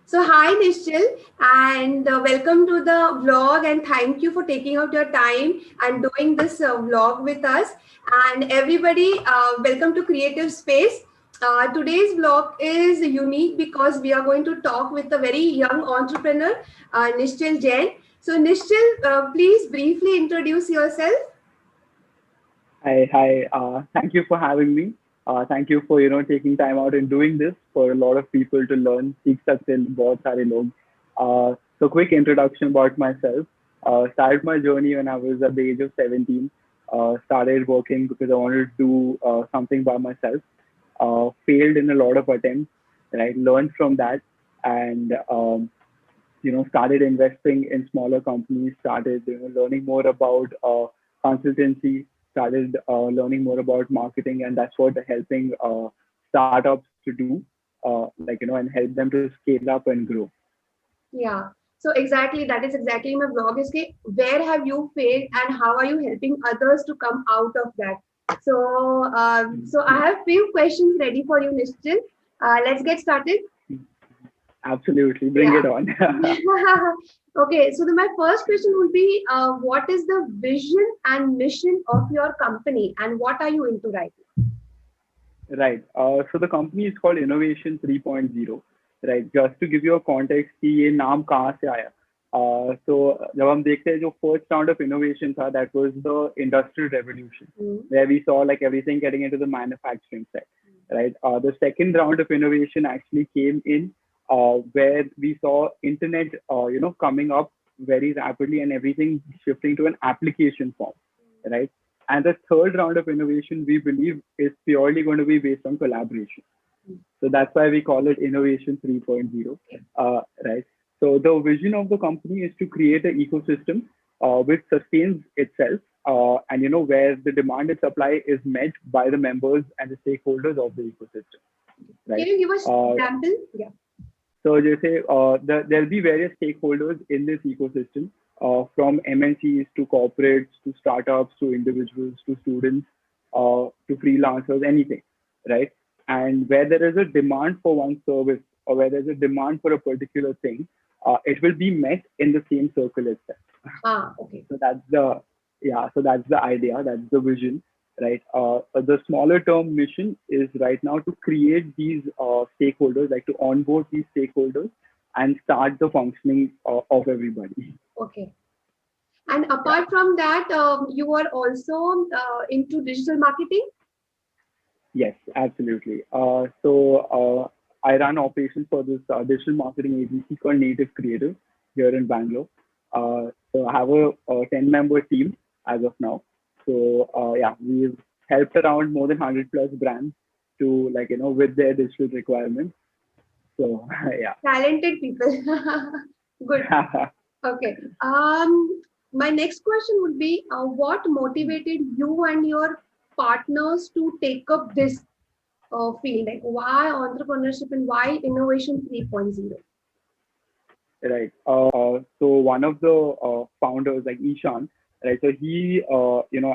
So, hi Nishchil, and welcome to the vlog. And thank you for taking out your time and doing this vlog with us. And everybody, welcome to Creative Space. Today's vlog is unique because we are going to talk with a very young entrepreneur, Nishchil Jain. So, Nishchil, please briefly introduce yourself. Hi. Thank you for having me. Thank you for taking time out and doing this for a lot of people to learn. सीख सकते हैं बहुत सारे लोग. So quick introduction about myself. Started my journey when I was at the age of 17. Started working because I wanted to do something by myself. Failed in a lot of attempts. Right, learned from that, and started investing in smaller companies, started learning more about consultancy, started learning more about marketing, and that's what helping startups to do, and help them to scale up and grow. Yeah. So exactly, that is exactly my blog is कि where have you failed and how are you helping others to come out of that? So I have few questions ready for you, Nishchil. Let's get started. Absolutely, bring Yeah. it on. Okay. So my first question would be, what is the vision and mission of your company, and what are you into right Right. So the company is called Innovation 3.0. Right. Just to give you a context कि ये नाम कहाँ से आया. So जब हम देखते हैं जो first round of innovation था, that was the industrial revolution, now? where we saw like everything getting into the manufacturing side. Right. The second round of innovation actually came in where we saw internet, coming up very rapidly and everything shifting to an application form. Right. And the third round of innovation, we believe, is purely going to be based on collaboration. So that's why we call it Innovation 3.0. Right. So the vision of the company is to create an ecosystem which sustains itself, and where the demand and supply is met by the members and the stakeholders of the ecosystem. Can Right. you give us example? Yeah. So जैसे there'll be various stakeholders in this ecosystem, from MNCs to corporates to startups to individuals to students to freelancers, anything, right? And where there is a demand for one service or where there's a demand for a particular thing, it will be met in the same circle itself. Okay. So that's the yeah. So that's the idea. That's the vision, right? The smaller term mission is right now to create these stakeholders, like to onboard these stakeholders and start the functioning of everybody. Okay. And Yeah. apart from that, you are also into digital marketing? Yes, absolutely. I run operations for this digital marketing agency called Native Creative here in Bangalore. So I have a 10-member team as of now. So yeah, we've helped around more than 100 plus brands to with their digital requirements. So yeah. Talented people. Good. Okay. My next question would be, what motivated you and your partners to take up this field? Like, why entrepreneurship and why innovation 3.0? Right. So one of the founders, like Ishan, right? So he,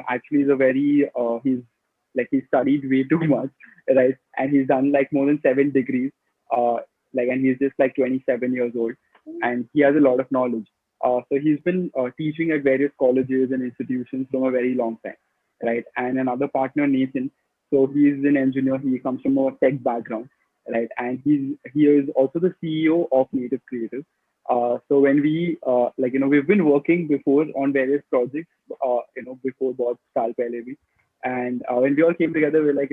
actually is a very, he studied way too much, right? And he's done like more than 7 degrees, uh, and he's just like 27 years old, and he has a lot of knowledge. So he's been teaching at various colleges and institutions from a very long time, right? And another partner, Nathan, so he's an engineer. He comes from a tech background, right? And he is also the CEO of Native Creative. So when we've been working before on various projects, before Bob Sal Pehle bhi. And when we all came together, we're like,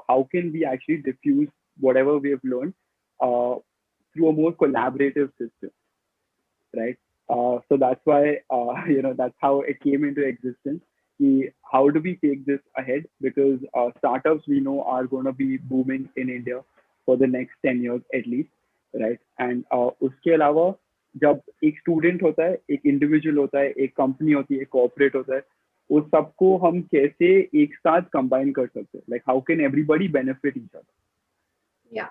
how can we actually diffuse whatever we have learned uh, through a more collaborative system, right? So that's why, that's how it came into existence. How do we take this ahead? Because startups we know are going to be booming in India for the next 10 years at least, right? And उसके अलावा जब एक student होता है, एक individual होता है, एक कंपनी होती है, एक कॉर्पोरेट होता है, उस सबको हम कैसे एक साथ कंबाइन कर सकते हैं? Like how can everybody benefit each other? Yeah.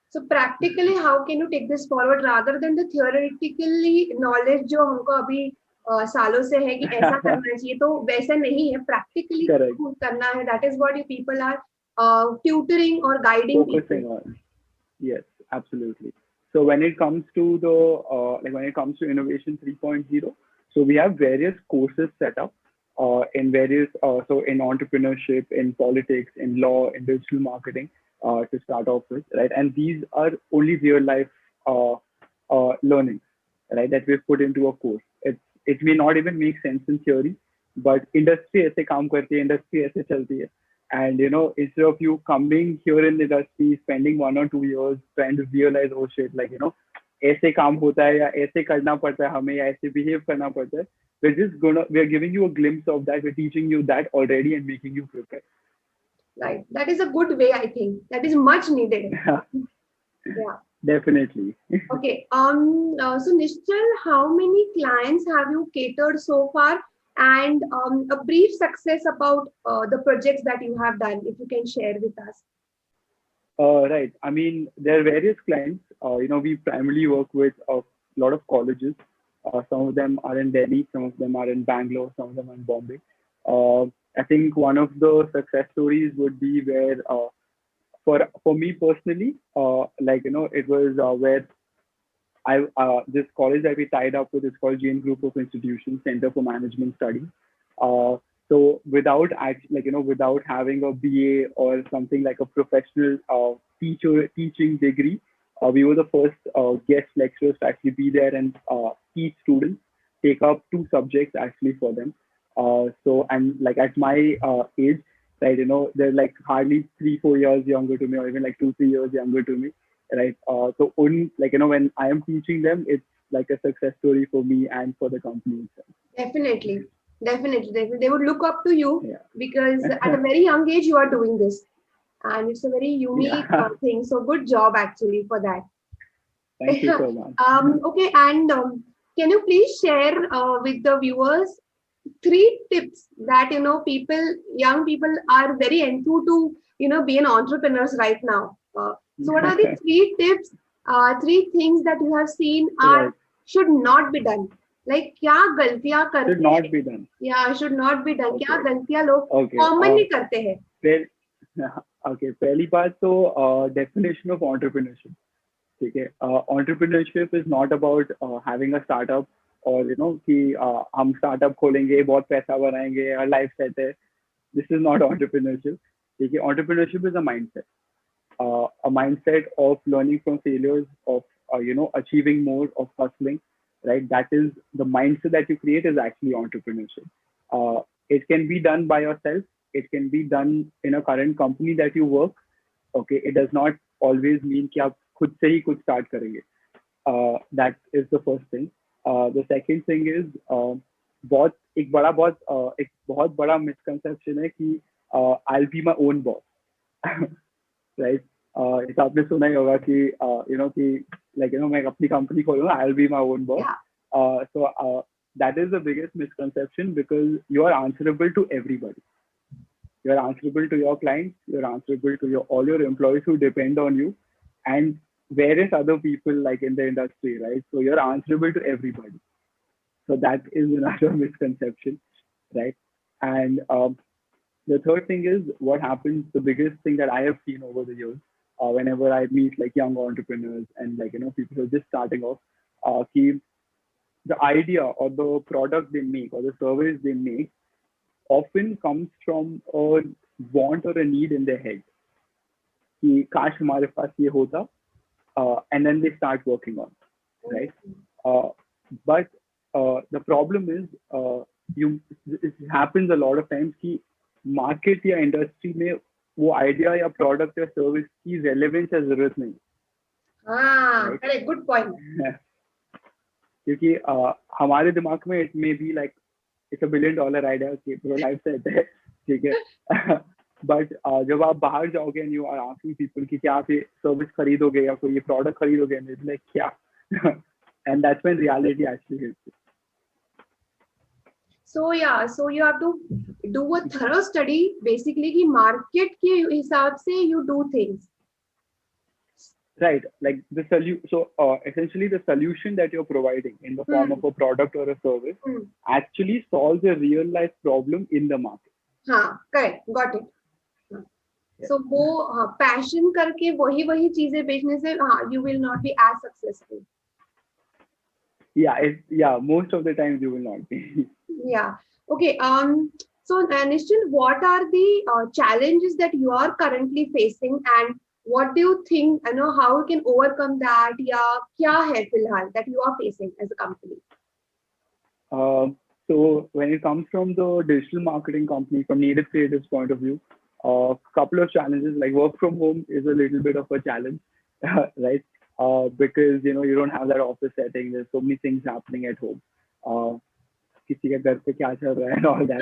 So practically, how can you take this forward rather than the theoretically knowledge जो हमको अभी सालों से है कि ऐसा करना चाहिए तो वैसा नहीं है practically Correct. करना है that is what you people are tutoring or guiding people. Focusing on. Yes, absolutely. So when it comes to the when it comes to Innovation 3.0, so we have various courses set up in various so in entrepreneurship, in politics, in law, in digital marketing to start off with, right? And these are only real life uh, learning, right? That we've put into a course. It may not even make sense in theory, but industry ऐसे काम करती है, industry ऐसे चलती है. And instead of you coming here in the industry, spending 1 or 2 years trying to realize, oh shit, like ऐसे काम होता है या ऐसे करना पड़ता है हमें या ऐसे behave करना पड़ता है. We're giving you a glimpse of that. We're teaching you that already and making you prepare. Right. That is a good way, I think. That is much needed. Yeah. Definitely. Okay. So Nishchal, how many clients have you catered so far? And a brief success about the projects that you have done, if you can share with us. Right. I mean, there are various clients. We primarily work with a lot of colleges. Some of them are in Delhi, some of them are in Bangalore, some of them are in Bombay. I think one of the success stories would be where, for me personally, it was where this college that we tied up with is called Jain Group of Institutions Center for Management Studies. So without without having a BA or something like a professional teaching degree, we were the first guest lecturers to actually be there and teach students, take up 2 subjects actually for them. So and like at my age, right, they're like hardly 3-4 years younger to me, or even like 2-3 years younger to me, right? So when I am teaching them, it's like a success story for me and for the company itself. Definitely. Definitely. They would look up to you because Yeah. at a very young age, you are doing this. And it's a very unique thing. So good job actually for that. Thank you so much. Okay. And can you please share with the viewers 3 tips that, young people are very enthused to, be an entrepreneurs right now. So what are the 3 tips, 3 things that you have seen should not be done? Like क्या गलतियां करते should not be done. Yeah, should not be done. क्या गलतियां लोग Okay. commonly करते हैं? Okay. पहली बात तो definition of entrepreneurship. Okay. Entrepreneurship is not about having a startup or कि हम startup खोलेंगे, बहुत पैसा बनाएंगे, our life set है. This is not entrepreneurship. Okay. Entrepreneurship is a mindset. A mindset of learning from failures, of achieving more, of hustling, right? That is the mindset that you create is actually entrepreneurship. It can be done by yourself. It can be done in a current company that you work. Okay, it does not always mean कि आप खुद से ही कुछ start करेंगे. That is the first thing. The second thing is एक बहुत बड़ा misconception है कि I'll be my own boss. Right? इसे आपने सुना ही होगा कि मैं अपनी कंपनी खोलूंगा, I'll be my own boss. So that is the biggest misconception, because you are answerable to everybody. You're answerable to your clients, you're answerable to all your employees who depend on you, and various other people like in the industry, right? So you're answerable to everybody. So that is another misconception, right? And the third thing is what happens, the biggest thing that I have seen over the years, whenever I meet like young entrepreneurs and people who are just starting off, the idea or the product they make or the service they make often comes from a want or a need in their head. कि काश हमारे पास ये होता, and then they start working on it, right? But the problem is it happens a lot of times कि market या industry में वो idea या product या service की relevance या जरूरत नहीं. Correct, good point. क्योंकि हमारे दिमाग में it may be like it's $1 billion idea कि पूरा life set है, ठीक है? But जब आप बाहर जाओगे and you are asking people कि क्या आप ये service खरीदोगे या कोई ये product खरीदोगे, and it's like क्या? And that's when reality actually hits you. So you have to do a thorough study basically कि market के हिसाब से you do things. Right, like the solution. So essentially, the solution that you're providing in the form of a product or a service actually solves a real life problem in the market. Correct, got it. So वो passion करके वही चीजें बेचने से you will not be as successful. Yeah, most of the times you will not be. Yeah. Okay. So Nischint, what are the challenges that you are currently facing, and what do you think? How you can overcome that? या क्या है फिलहाल that you are facing as a company? So when it comes from the digital marketing company, from Native Creative's point of view, a couple of challenges like work from home is a little bit of a challenge, right? Because you don't have that office setting. There's so many things happening at home. Uh, किसी के घर पे क्या चल रहा है and all that,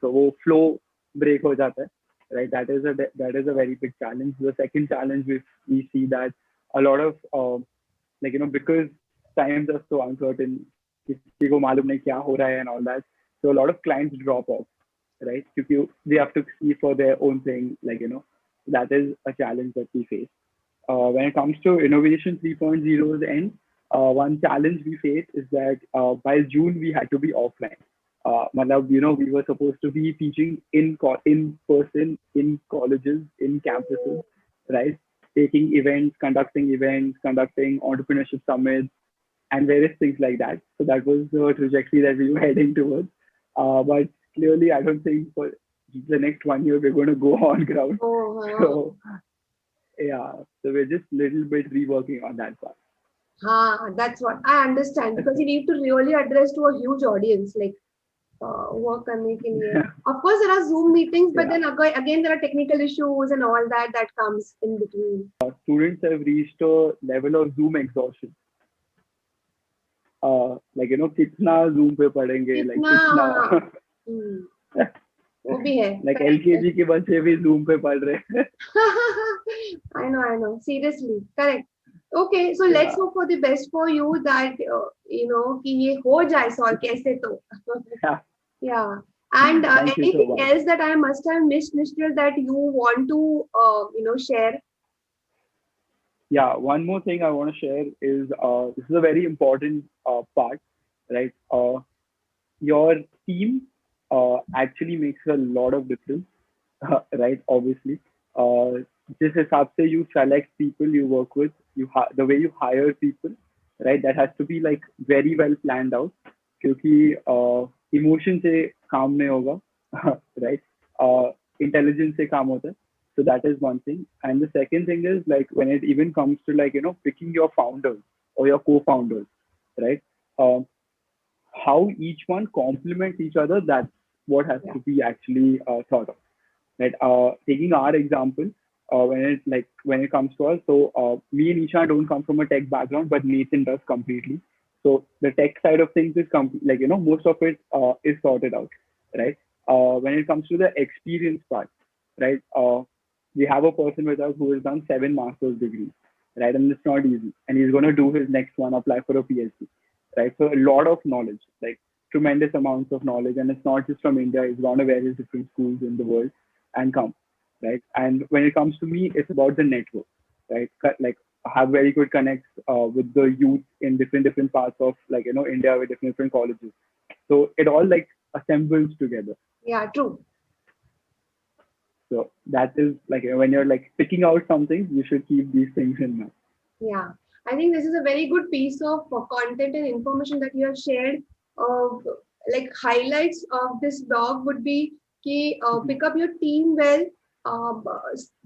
so वो flow break हो जाता है, right? That is a very big challenge. The second challenge we see that a lot of because times are so uncertain, किसी को मालूम नहीं क्या हो रहा है and all that, so a lot of clients drop off, right? Because they have to see for their own thing, that is a challenge that we face. When it comes to Innovation 3.0's end, one challenge we face is that by June we had to be offline. We were supposed to be teaching in person, in colleges, in campuses, right? Taking events, conducting entrepreneurship summits, and various things like that. So that was the trajectory that we were heading towards. But clearly, I don't think for the next 1 year we're going to go on ground. Oh, wow. So yeah, so we're just a little bit reworking on that part. That's what I understand, because you need to really address to a huge audience, like work करने के लिए. Of course, there are Zoom meetings, but then again there are technical issues and all that comes in between. Students have reached a level of Zoom exhaustion. कितना Zoom पे पढ़ेंगे, कितना वो भी है. Like LKG के बच्चे भी Zoom पे पढ़ रहे हैं. I know. Seriously, correct. Okay, so let's hope for the best for you that कि ये हो जाए solve कैसे तो. Yeah. And anything else that I must have missed, Nishchil, that you want to share? Yeah, one more thing I want to share is this is a very important part, right? Your team actually makes a lot of difference, right? Obviously, जिस हिसाब से you select people you work with, the way you hire people, right? That has to be like very well planned out. क्योंकि emotion से काम नहीं होगा, right? Intelligence से काम होता है. So that is one thing. And the second thing is like when it even comes to picking your founders or your co-founders, right? How each one complements each other, that's what has to be actually thought of, right? Taking our example, when it comes to us, so me and Ishan don't come from a tech background, but Nathan does completely. So the tech side of things is most of it is sorted out, right? When it comes to the experience part, right? We have a person with us who has done 7 master's degrees, right? And it's not easy. And he's going to do his next one, apply for a PhD, right? So a lot of knowledge, like tremendous amounts of knowledge. And it's not just from India, he's gone to various different schools in the world and come, right? And when it comes to me, it's about the network, right? Like I have very good connects with the youth in different parts of India with different colleges. So it all assembles together. Yeah, true. So that is when you're picking out something, you should keep these things in mind. Yeah, I think this is a very good piece of content and information that you have shared. Highlights of this blog would be pick up your team well,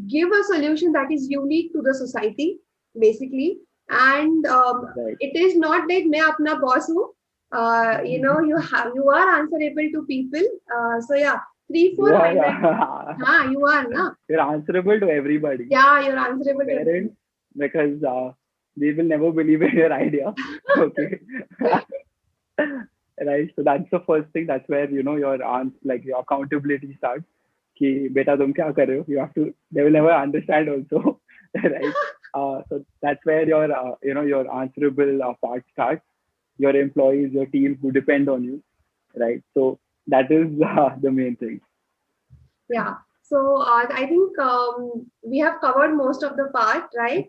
give a solution that is unique to the society, basically, and right. It is not that मैं अपना boss हूँ. You are answerable to people. So yeah. 3-4 highlights. You are, na? You're answerable to everybody. Yeah, you're answerable to parents, because they will never believe in your idea. Okay. Right. So that's the first thing. That's where your accountability starts. Ki beta tum kya kar rahe ho? You have to. They will never understand also. Right. So that's where your answerable part starts. Your employees, your team who depend on you. Right. So that is the main thing. Yeah. So I think we have covered most of the part, right?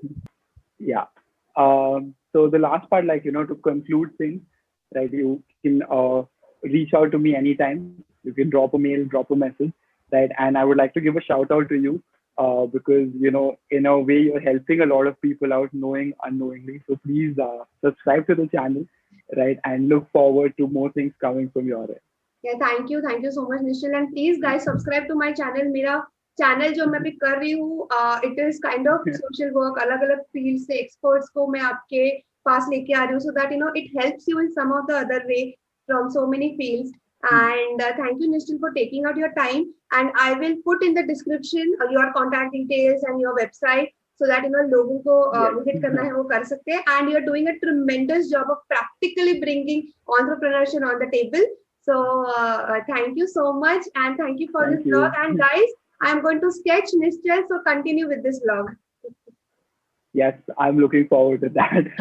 Yeah. So the last part, to conclude things, right? You can reach out to me anytime. You can drop a mail, drop a message, right? And I would like to give a shout out to you because in a way you're helping a lot of people out, knowing unknowingly. So please subscribe to the channel, right, and look forward to more things coming from your end. Yeah, thank you so much, Nishil. And please, guys, subscribe to my channel. मेरा channel जो मैं अभी कर रही हूँ, it is kind of social work, अलग अलग field से एक्सपर्ट्स को मैं आपके पास लेके आ रही हूँ, so that it helps you in some of the other way from so many fields. And thank you, Nishil, for taking out your time. And I will put in the description your contact details and your website, so that लोगों को visit करना है वो कर सकते हैं. And you're doing a tremendous job of practically bringing entrepreneurship on the table. So thank you so much, and thank you for this vlog. And guys, I'm going to sketch Nishchal, so continue with this vlog. Yes, I'm looking forward to that.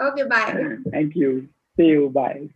Okay, bye. Thank you. See you. Bye.